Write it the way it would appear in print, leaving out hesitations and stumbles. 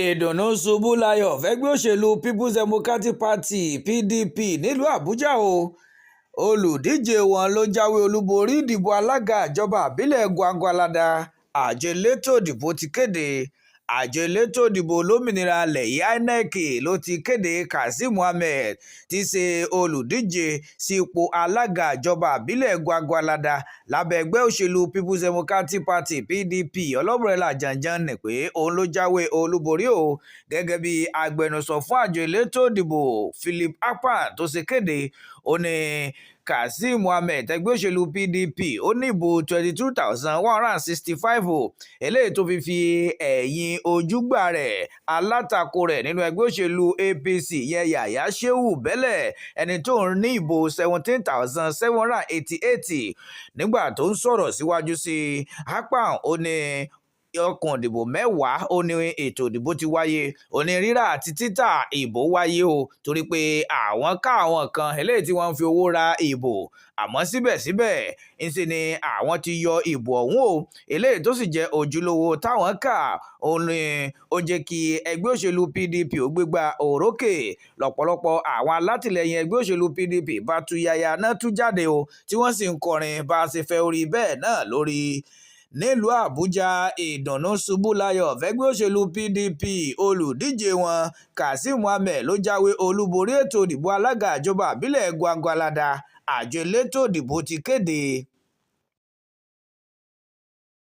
ìdùnnú ṣubú layọ̀ fẹ́gbẹ́ òṣèlú people's democratic party pdp nílùú àbújá o. olùdíje wọn ló jáwé olúborí ìdìbò alága ìjọba ìbílẹ̀ gwagwalada. àjọ elétò ìdìbò ti kéde. àjọ elétò ìdìbò olómìnira ilẹ̀ yìí inec ló ti kéde kazeem mohammed tí í ṣe olùdíje sí ipò alága ìjọba ìbílẹ̀ gwagwalada lábẹ́ ẹgbẹ́ òṣèlú people's democratic party pdp ọlọ́mọrẹ́lá janjan ní pé òun ló jáwé olúborí o. gẹ́gẹ́ bí agbẹnusọ fún àjọ elétò ìdìbò philip akpan tó ṣe kéde, ó ní kazeem mohammed ẹgbẹ́ òṣèlú pdp ó ní ìbò 22,165 o, eléyìí tó fi ẹ̀yìn ojúgbà rẹ̀ alátakò rẹ̀ nínú ẹgbẹ́ òṣèlú apc yẹn yàyà shehu bẹ́lẹ̀ ẹni tó ń ní ìbò 17,788. nígbà tó ń sọ̀rọ̀ síwájú sí akpan ó ní ọkàn ìdìbò mẹ́wàá ó ní ètò ìdìbò ti wáyé, ó ní rírà àti títà ìbò wáyé o, torí pé àwọn kan eléyìí tí wọ́n ń fi owó ra ìbò, àmọ́ síbẹ̀síbẹ̀ ńṣe ni àwọn ti yọ ìbò ọ̀hún o, eléyìí tó sì jẹ́ ojúlówó táwọn kà. ó jẹ́ kí ẹgbẹ́ òṣèlú pdp ó gbégbá òrókè. lọ́pọ̀lọpọ̀ àwọn alátìlẹyìn ẹgbẹ́ òṣèlú pdp bá tú yaya náà tú jáde o, tí wọ́n sì ń kọrin bá a ṣe fẹ́ orí bẹ́ẹ̀ náà lórí. nílùú àbújá ìdùnnú ṣubú layọ̀ fẹ́gbẹ́ òṣèlú pdp olùdíje wọn kazeem mohammed ló jáwé olúborí ètò ìdìbò alága ìjọba ìbílẹ̀ gwagwalada. àjọ elétò ìdìbò ti kéde.